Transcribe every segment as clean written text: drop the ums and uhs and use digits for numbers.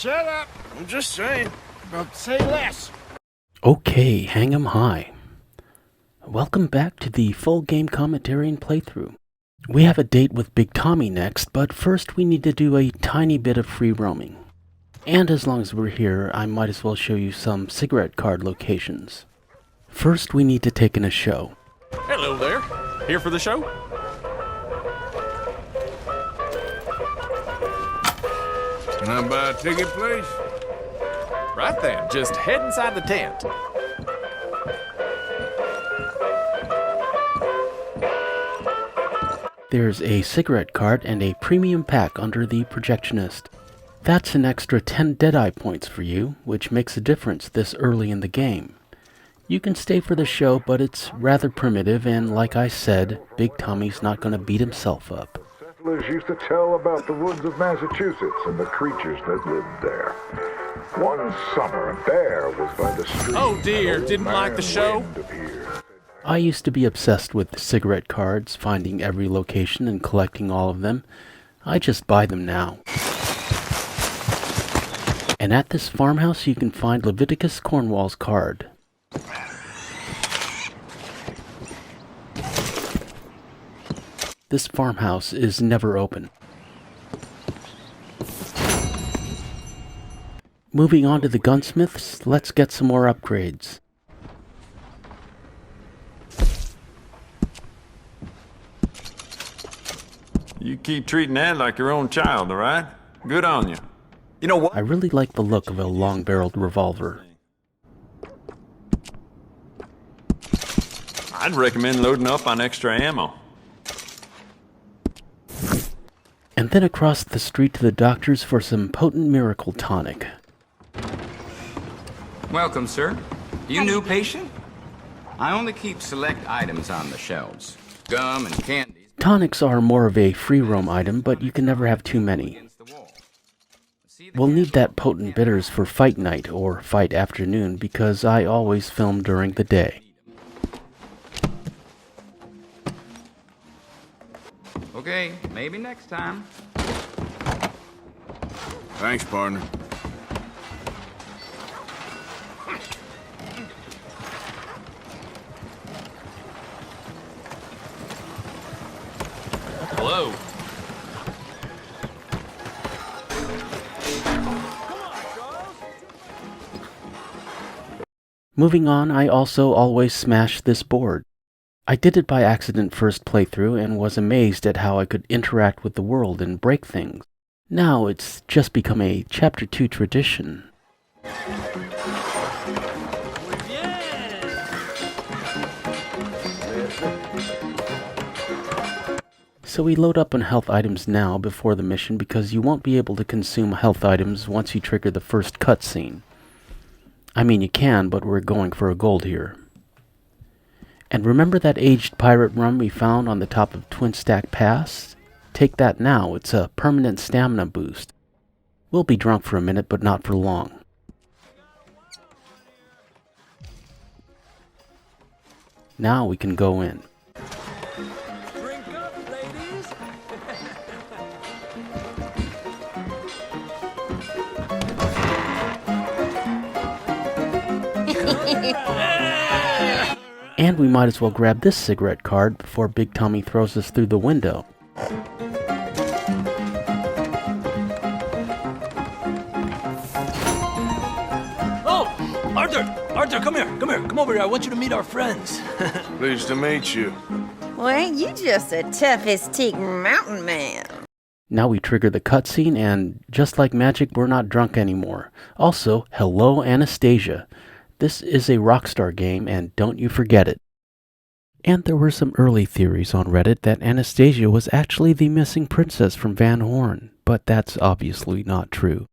Shut up! I'm just saying. But say less. Okay, hang 'em high. Welcome back to the full game commentary and playthrough. We have a date with Big Tommy next, but first we need to do a tiny bit of free roaming. And as long as we're here, I might as well show you some cigarette card locations. First, we need to take in a show. Hello there. Here for the show? Can I buy a ticket, please? Right then, just head inside the tent. There's a cigarette cart and a premium pack under the projectionist. That's an extra 10 Deadeye points for you, which makes a difference this early in the game. You can stay for the show, but it's rather primitive, and like I said, Big Tommy's not going to beat himself up. Settlers used to tell about the woods of Massachusetts and the creatures that lived there. One summer, a bear was by the stream. Oh dear, didn't like the show? I used to be obsessed with cigarette cards, finding every location and collecting all of them. I just buy them now. And at this farmhouse you can find Leviticus Cornwall's card. This farmhouse is never open. Moving on to the gunsmiths, let's get some more upgrades. You keep treating that like your own child, all right? Good on you. You know what? I really like the look of a long-barreled revolver. I'd recommend loading up on extra ammo. And then across the street to the doctor's for some potent miracle tonic. Welcome, sir. You new patient? I only keep select items on the shelves. Gum and candies. Tonics are more of a free roam item, but you can never have too many. We'll need that potent bitters for fight night or fight afternoon because I always film during the day. Okay, maybe next time. Thanks, partner. Hello. Moving on, I also always smash this board. I did it by accident first playthrough and was amazed at how I could interact with the world and break things. Now it's just become a Chapter 2 tradition. So we load up on health items now before the mission because you won't be able to consume health items once you trigger the first cutscene. I mean you can, but we're going for a gold here. And remember that aged pirate rum we found on the top of Twin Stack Pass? Take that now, it's a permanent stamina boost. We'll be drunk for a minute, but not for long. Now we can go in. Drink up, ladies! And we might as well grab this cigarette card before Big Tommy throws us through the window. Oh! Arthur, come here, come over here. I want you to meet our friends. Pleased to meet you. Well, ain't you just the toughest teak mountain man? Now we trigger the cutscene, and just like magic, we're not drunk anymore. Also, hello Anastasia. This is a Rockstar game, and don't you forget it. And there were some early theories on Reddit that Anastasia was actually the missing princess from Van Horn, but that's obviously not true.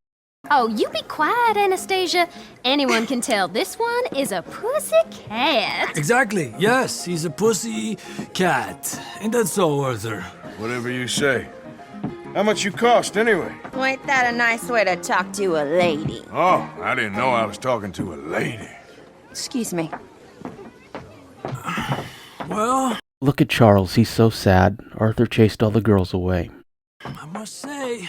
Oh, you be quiet, Anastasia. Anyone can tell this one is a pussy cat. Exactly, yes, he's a pussy cat. Ain't that so, Arthur? Whatever you say. How much you cost, anyway? Well, ain't that a nice way to talk to a lady? Oh, I didn't know I was talking to a lady. Excuse me. Well, Look at Charles, he's so sad. Arthur chased all the girls away. I must say,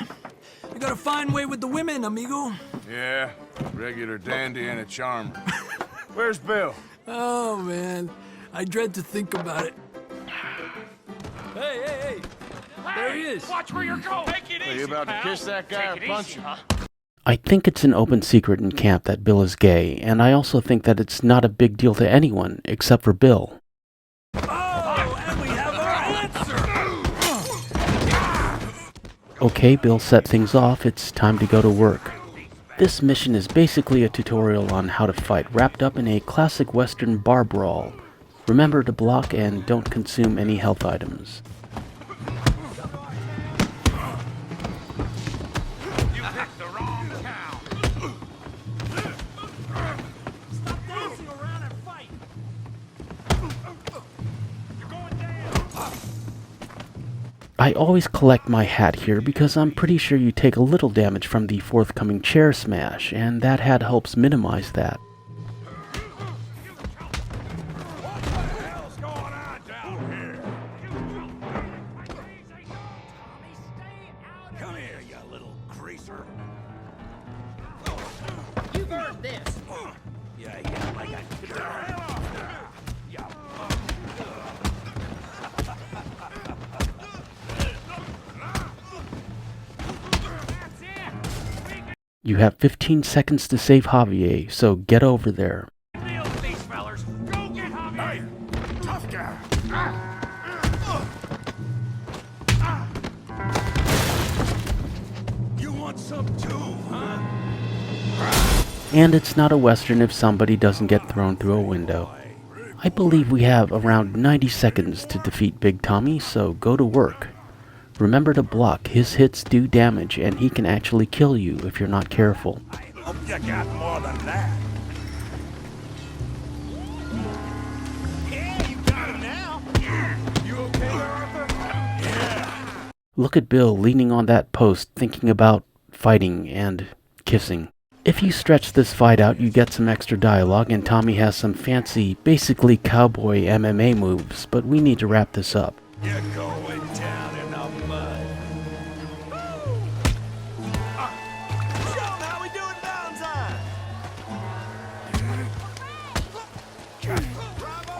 I got a fine way with the women, amigo. Yeah, regular dandy and a charmer. Where's Bill? Oh, man. I dread to think about it. Hey! There he is. Watch where you're going. Take it Are you about to kiss that guy or punch him? I think it's an open secret in camp that Bill is gay, and I also think that it's not a big deal to anyone except for Bill. Oh, and we have our answer! Okay, Bill set things off, it's time to go to work. This mission is basically a tutorial on how to fight, wrapped up in a classic Western bar brawl. Remember to block and don't consume any health items. You picked the wrong town. Stop dancing around and fight! You're going down. I always collect my hat here because I'm pretty sure you take a little damage from the forthcoming chair smash, and that hat helps minimize that. What the hell's going on down here? Come here, you little greaser. You've heard this. Yeah, like I get the hell off there. Yeah. You have 15 seconds to save Javier, so get over there. Deal with these fellers. Go get Javier. Hey, tough guy. You want some too, huh? And it's not a Western if somebody doesn't get thrown through a window. I believe we have around 90 seconds to defeat Big Tommy, so go to work. Remember to block, his hits do damage and he can actually kill you if you're not careful. I hope you got more than that. Yeah, you got him now. You okay there, Arthur? Yeah. Look at Bill leaning on that post thinking about fighting and kissing. If you stretch this fight out, you get some extra dialogue and Tommy has some fancy, basically cowboy MMA moves, but we need to wrap this up. You're going down in the mud. Show 'em how we do it, Valentine. Bravo.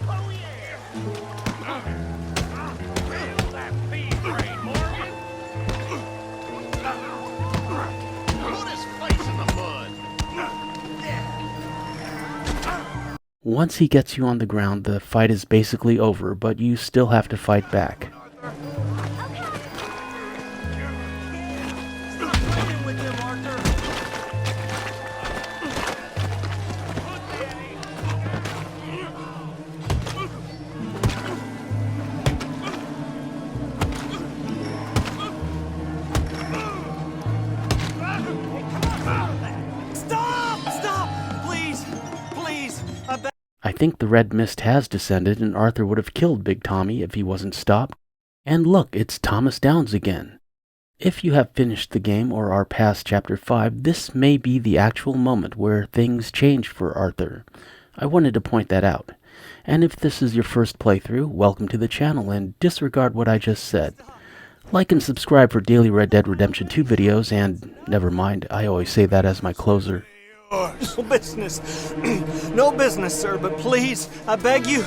Oh yeah. Feel that feed brain, Morgan. Put his face in the mud. Once he gets you on the ground, the fight is basically over, but you still have to fight back. Stop playing with him, Arthur! Stop! Please! I beg. I think the red mist has descended and Arthur would have killed Big Tommy if he wasn't stopped. And look, it's Thomas Downs again. If you have finished the game or are past Chapter 5, this may be the actual moment where things change for Arthur. I wanted to point that out. And if this is your first playthrough, welcome to the channel and disregard what I just said. Like and subscribe for daily Red Dead Redemption 2 videos, and never mind, I always say that as my closer. No business. No business, sir, but please, I beg you.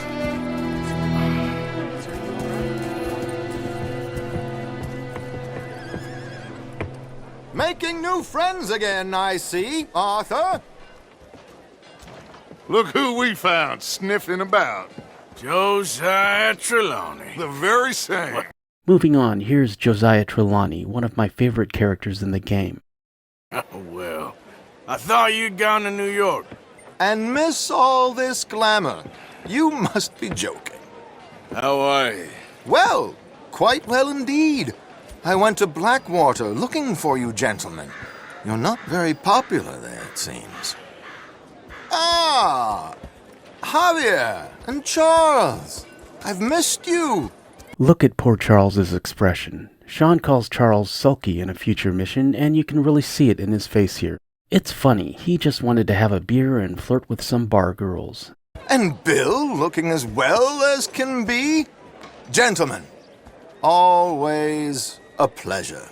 Making new friends again, I see, Arthur. Look who we found sniffing about. Josiah Trelawney. The very same. Moving on, here's Josiah Trelawney, one of my favorite characters in the game. Oh, well. I thought you'd gone to New York. And miss all this glamour. You must be joking. How are you? Well, quite well indeed. I went to Blackwater looking for you gentlemen. You're not very popular there, it seems. Ah! Javier and Charles. I've missed you. Look at poor Charles's expression. Sean calls Charles sulky in a future mission, and you can really see it in his face here. It's funny, he just wanted to have a beer and flirt with some bar girls. And Bill looking as well as can be. Gentlemen, always A pleasure.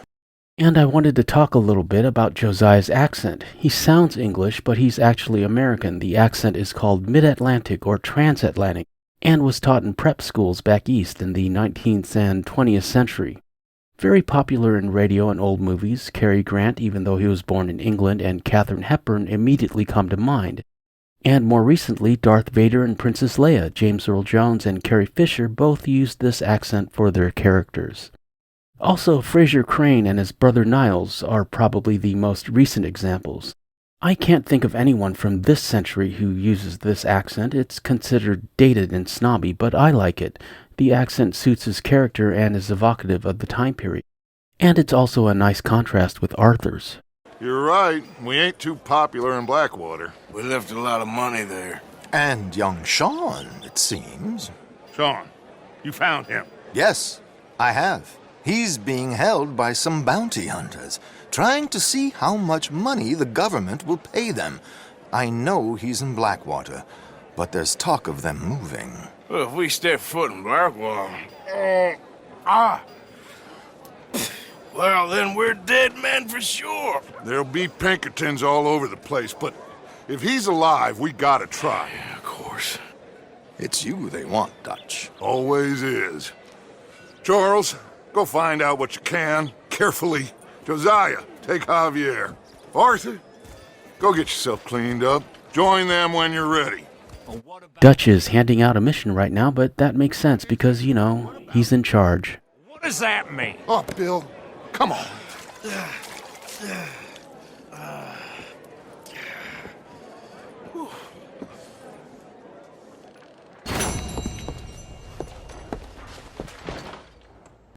And I wanted to talk a little bit about Josiah's accent. He sounds English, but he's actually American. The accent is called Mid-Atlantic or Transatlantic, and was taught in prep schools back east in the 19th and 20th century. Very popular in radio and old movies. Cary Grant, even though he was born in England, and Katharine Hepburn immediately come to mind. And more recently, Darth Vader and Princess Leia, James Earl Jones and Carrie Fisher both used this accent for their characters. Also, Fraser Crane and his brother Niles are probably the most recent examples. I can't think of anyone from this century who uses this accent. It's considered dated and snobby, but I like it. The accent suits his character and is evocative of the time period. And it's also a nice contrast with Arthur's. You're right. We ain't too popular in Blackwater. We left a lot of money there. And young Sean, it seems. Sean, you found him. Yes, I have. He's being held by some bounty hunters, trying to see how much money the government will pay them. I know he's in Blackwater, but there's talk of them moving. Well, if we step foot in Blackwater... Well, then we're dead men for sure. There'll be Pinkertons all over the place, but if he's alive, we gotta try. Yeah, of course. It's you they want, Dutch. Always is. Charles, go find out what you can, carefully. Josiah, take Javier. Arthur, go get yourself cleaned up. Join them when you're ready. Dutch is handing out a mission right now, but that makes sense because, you know, he's in charge. What does that mean? Oh, Bill, come on.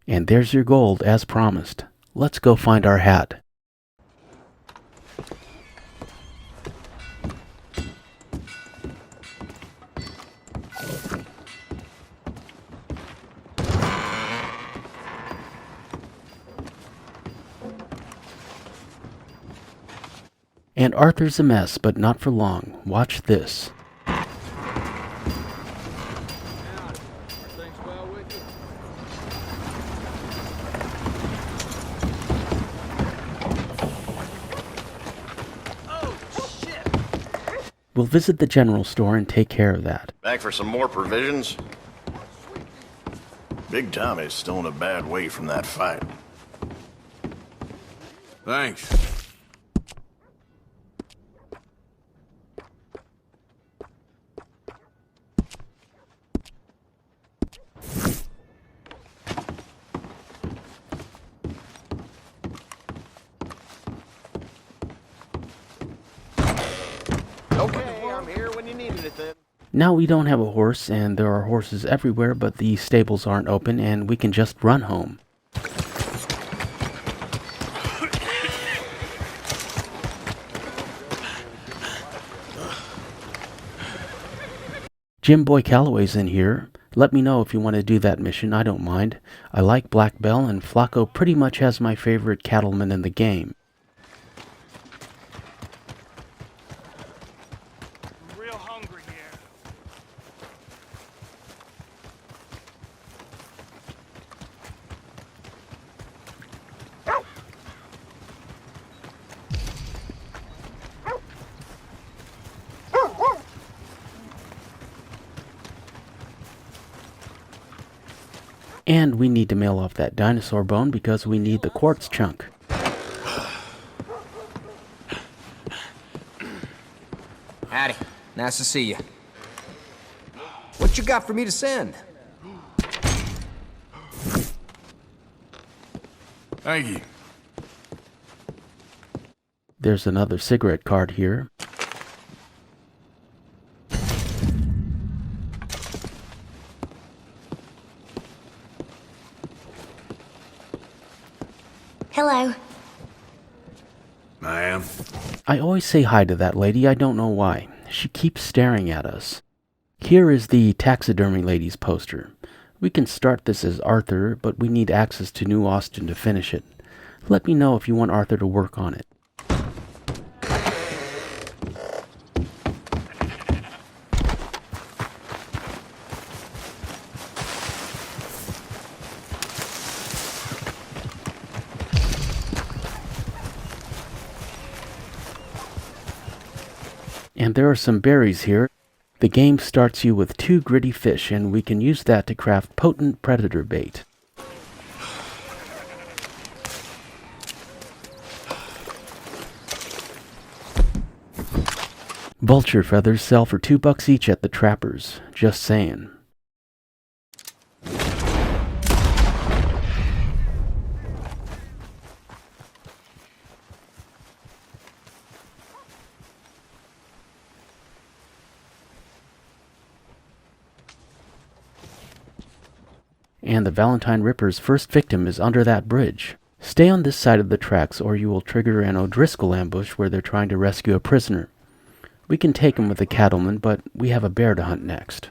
And there's your gold, as promised. Let's go find our hat. And Arthur's a mess, but not for long. Watch this. We'll visit the general store and take care of that. Back for some more provisions? Big Tommy's still in a bad way from that fight. Thanks. Now we don't have a horse, and there are horses everywhere, but the stables aren't open, and we can just run home. Jim Boy Calloway's in here. Let me know if you want to do that mission, I don't mind. I like Black Bell, and Flacco pretty much has my favorite cattleman in the game. And we need to mail off that dinosaur bone because we need the quartz chunk. Howdy. Nice to see you. What you got for me to send? Thank you. There's another cigarette card here. Hello. Ma'am. I always say hi to that lady, I don't know why. She keeps staring at us. Here is the taxidermy lady's poster. We can start this as Arthur, but we need access to New Austin to finish it. Let me know if you want Arthur to work on it. And there are some berries here. The game starts you with 2 gritty fish, and we can use that to craft potent predator bait. Vulture feathers sell for $2 each at the trappers. Just saying. And the Valentine Ripper's first victim is under that bridge. Stay on this side of the tracks or you will trigger an O'Driscoll ambush where they're trying to rescue a prisoner. We can take him with the cattleman, but we have a bear to hunt next.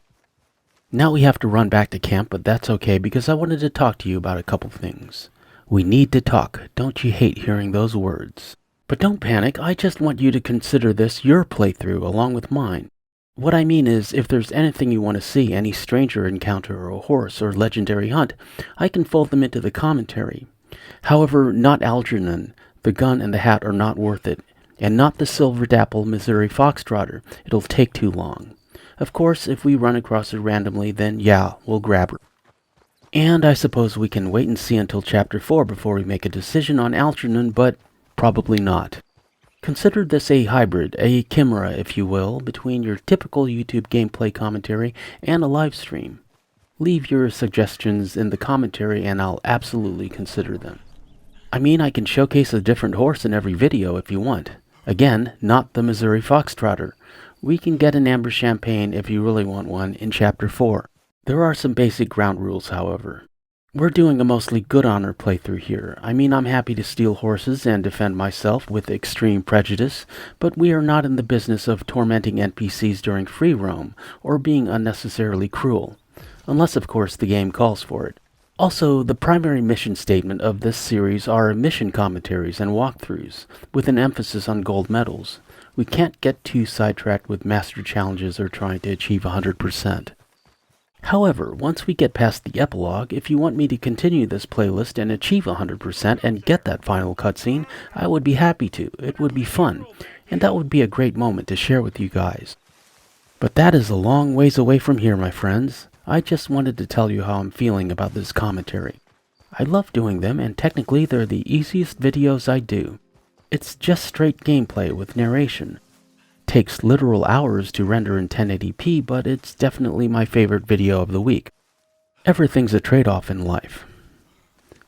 Now we have to run back to camp, but that's okay because I wanted to talk to you about a couple things. We need to talk. Don't you hate hearing those words? But don't panic, I just want you to consider this your playthrough along with mine. What I mean is, if there's anything you want to see, any stranger encounter or a horse or legendary hunt, I can fold them into the commentary. However, not Algernon, the gun and the hat are not worth it, and not the Silver Dapple Missouri Foxtrotter. It'll take too long. Of course, if we run across her randomly, then yeah, we'll grab her. And I suppose we can wait and see until Chapter 4 before we make a decision on Algernon, but probably not. Consider this a hybrid, a chimera, if you will, between your typical YouTube gameplay commentary and a live stream. Leave your suggestions in the commentary and I'll absolutely consider them. I mean, I can showcase a different horse in every video if you want. Again, not the Missouri Foxtrotter. We can get an amber champagne if you really want one in Chapter 4. There are some basic ground rules, however. We're doing a mostly good honor playthrough here. I mean, I'm happy to steal horses and defend myself with extreme prejudice, but we are not in the business of tormenting NPCs during free roam, or being unnecessarily cruel. Unless, of course, the game calls for it. Also, the primary mission statement of this series are mission commentaries and walkthroughs, with an emphasis on gold medals. We can't get too sidetracked with master challenges or trying to achieve 100%. However, once we get past the epilogue, if you want me to continue this playlist and achieve 100% and get that final cutscene, I would be happy to. It would be fun, and that would be a great moment to share with you guys. But that is a long ways away from here, my friends. I just wanted to tell you how I'm feeling about this commentary. I love doing them, and technically they're the easiest videos I do. It's just straight gameplay with narration. Takes literal hours to render in 1080p, but it's definitely my favorite video of the week. Everything's a trade-off in life.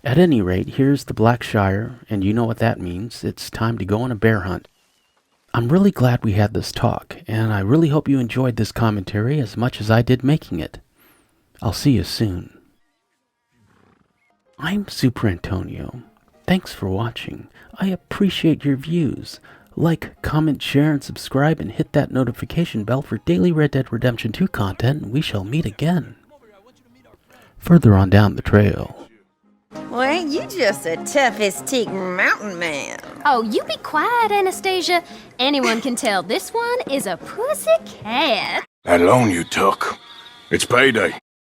At any rate, here's the Black Shire, and you know what that means. It's time to go on a bear hunt. I'm really glad we had this talk, and I really hope you enjoyed this commentary as much as I did making it. I'll see you soon. I'm Superantonio. Thanks for watching. I appreciate your views. Like, comment, share, and subscribe, and hit that notification bell for daily Red Dead Redemption 2 content, and we shall meet again. Further on down the trail. Well, ain't you just a tough-as-teak mountain man? Oh, you be quiet, Anastasia. Anyone can tell this one is a pussy cat. That loan you took. It's payday.